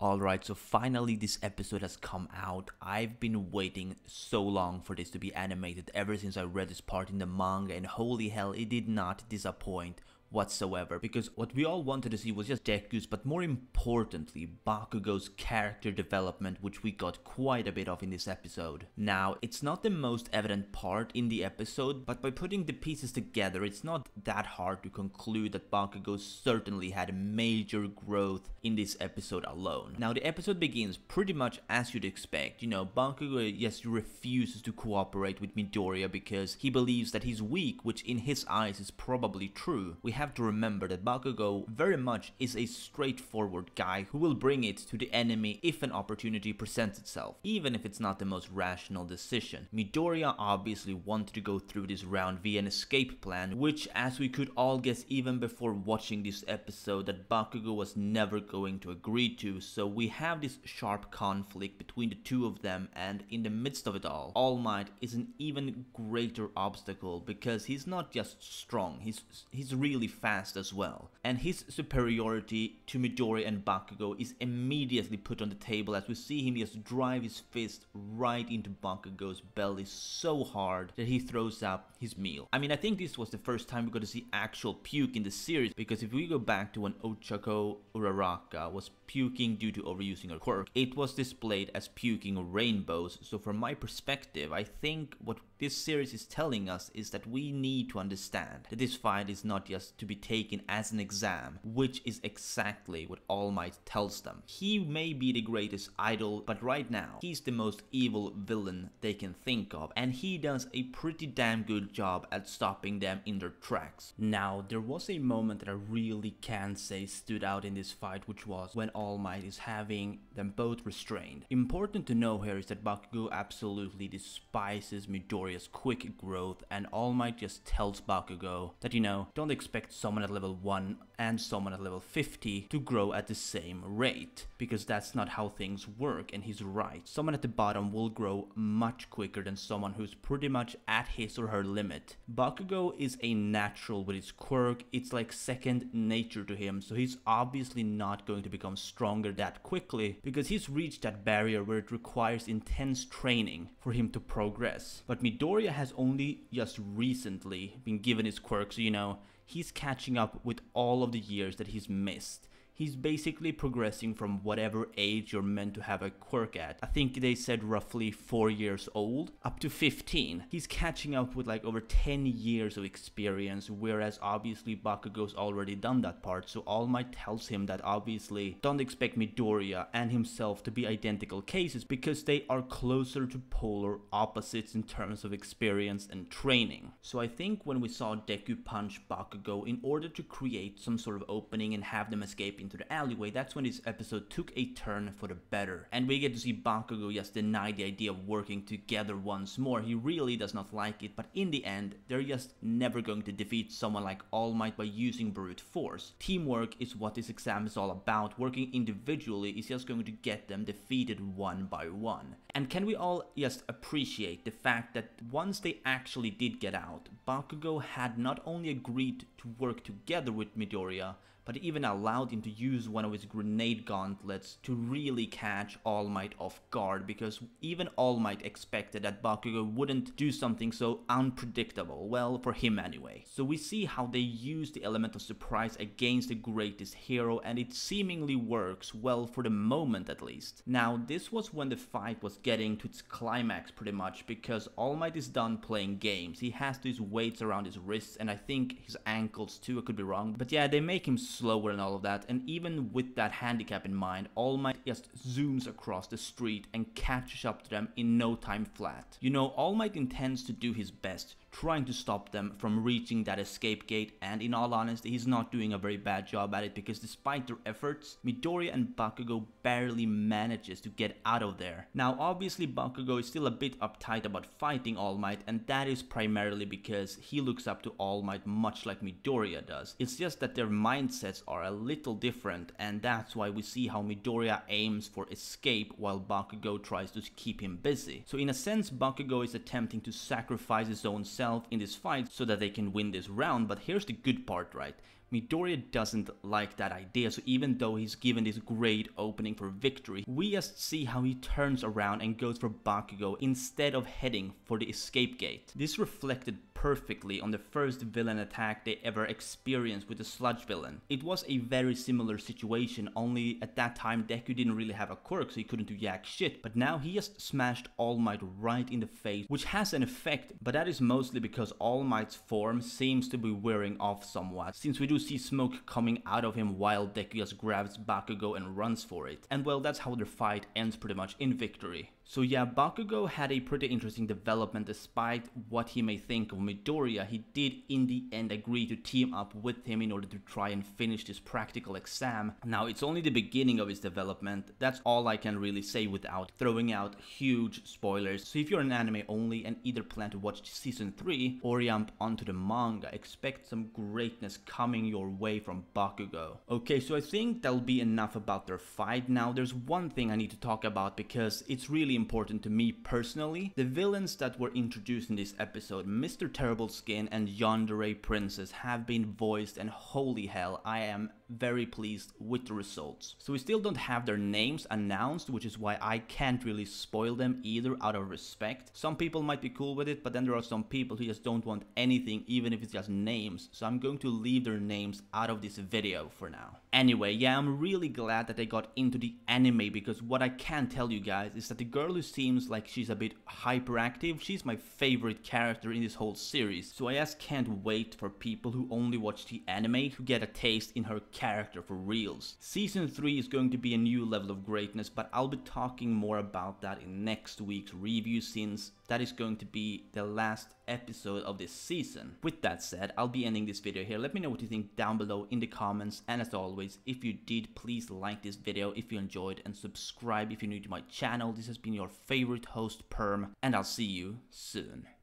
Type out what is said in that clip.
Alright, so finally this episode has come out. I've been waiting so long for this to be animated ever since I read this part in the manga, and holy hell, it did not disappoint whatsoever, because what we all wanted to see was just Deku's, but more importantly, Bakugou's character development, which we got quite a bit of in this episode. Now, it's not the most evident part in the episode, but by putting the pieces together, it's not that hard to conclude that Bakugou certainly had major growth in this episode alone. Now, the episode begins pretty much as you'd expect. You know, Bakugou just refuses to cooperate with Midoriya because he believes that he's weak, which in his eyes is probably true. We have to remember that Bakugou very much is a straightforward guy who will bring it to the enemy if an opportunity presents itself, even if it's not the most rational decision. Midoriya obviously wanted to go through this round via an escape plan, which, as we could all guess even before watching this episode, that Bakugou was never going to agree to. So we have this sharp conflict between the two of them, and in the midst of it all Might is an even greater obstacle because he's not just strong, he's really fast as well. And his superiority to Midori and Bakugou is immediately put on the table as we see him just drive his fist right into Bakugou's belly so hard that he throws up his meal. I mean, I think this was the first time we got to see actual puke in the series, because if we go back to when Ochako Uraraka was puking due to overusing her quirk, it was displayed as puking rainbows. So from my perspective, I think what this series is telling us is that we need to understand that this fight is not just to be taken as an exam, which is exactly what All Might tells them. He may be the greatest idol, but right now, he's the most evil villain they can think of, and he does a pretty damn good job at stopping them in their tracks. Now, there was a moment that I really can say stood out in this fight, which was when All Might is having them both restrained. Important to know here is that Bakugou absolutely despises Midoriya's quick growth, and All Might just tells Bakugou that, you know, don't expect someone at level 1 and someone at level 50 to grow at the same rate, because that's not how things work, and he's right. Someone at the bottom will grow much quicker than someone who's pretty much at his or her limit. Bakugou is a natural with his quirk, it's like second nature to him, so he's obviously not going to become stronger that quickly, because he's reached that barrier where it requires intense training for him to progress. But Midoriya has only just recently been given his quirk, so you know, he's catching up with all of the years that he's missed. He's basically progressing from whatever age you're meant to have a quirk at. I think they said roughly 4 years old, up to 15. He's catching up with like over 10 years of experience, whereas obviously Bakugou's already done that part, so All Might tells him that obviously don't expect Midoriya and himself to be identical cases because they are closer to polar opposites in terms of experience and training. So I think when we saw Deku punch Bakugou in order to create some sort of opening and have them escape into the alleyway, that's when this episode took a turn for the better, and we get to see Bakugou just deny the idea of working together once more. He really does not like it, but in the end, they're just never going to defeat someone like All Might by using brute force. Teamwork is what this exam is all about. Working individually is just going to get them defeated one by one. And can we all just appreciate the fact that once they actually did get out, Bakugou had not only agreed to work together with Midoriya, but even allowed him to use one of his grenade gauntlets to really catch All Might off guard, because even All Might expected that Bakugou wouldn't do something so unpredictable, well, for him anyway. So we see how they use the element of surprise against the greatest hero, and it seemingly works well for the moment at least. Now, this was when the fight was getting to its climax pretty much, because All Might is done playing games. He has these weights around his wrists, and I think his ankles too, I could be wrong, but yeah, they make him slower and all of that, and even with that handicap in mind, All Might just zooms across the street and catches up to them in no time flat. You know, All Might intends to do his best, trying to stop them from reaching that escape gate, and in all honesty, he's not doing a very bad job at it, because despite their efforts, Midoriya and Bakugou barely manages to get out of there. Now, obviously Bakugou is still a bit uptight about fighting All Might, and that is primarily because he looks up to All Might much like Midoriya does. It's just that their mindsets are a little different, and that's why we see how Midoriya aims for escape while Bakugou tries to keep him busy. So in a sense, Bakugou is attempting to sacrifice his own self in this fight so that they can win this round, but here's the good part, right? Midoriya doesn't like that idea, so even though he's given this great opening for victory, we just see how he turns around and goes for Bakugou instead of heading for the escape gate. This reflected perfectly on the first villain attack they ever experienced with the sludge villain. It was a very similar situation, only at that time Deku didn't really have a quirk, so he couldn't do jack shit, but now he just smashed All Might right in the face, which has an effect, but that is mostly because All Might's form seems to be wearing off somewhat, since we do see smoke coming out of him while Deku just grabs Bakugou and runs for it. And well, that's how their fight ends pretty much in victory. So yeah, Bakugou had a pretty interesting development. Despite what he may think of Midoriya, he did in the end agree to team up with him in order to try and finish this practical exam. Now, it's only the beginning of his development. That's all I can really say without throwing out huge spoilers. So if you're an anime only and either plan to watch season 3 or jump onto the manga, expect some greatness coming your way from Bakugou. Okay, so I think that'll be enough about their fight. Now, there's one thing I need to talk about because it's really important to me personally. The villains that were introduced in this episode, Mr. Terrible Skin and Yandere Princess, have been voiced, and holy hell, I am very pleased with the results. So we still don't have their names announced, which is why I can't really spoil them either out of respect. Some people might be cool with it, but then there are some people who just don't want anything, even if it's just names. So I'm going to leave their names out of this video for now. Anyway, yeah, I'm really glad that they got into the anime, because what I can tell you guys is that the girl who seems like she's a bit hyperactive, she's my favorite character in this whole series. So I just can't wait for people who only watch the anime to get a taste in her character for reals. Season 3 is going to be a new level of greatness, but I'll be talking more about that in next week's review, since that is going to be the last episode of this season. With that said, I'll be ending this video here. Let me know what you think down below in the comments, and as always, if you did, please like this video if you enjoyed, and subscribe if you're new to my channel. This has been your favorite host, Perm, and I'll see you soon.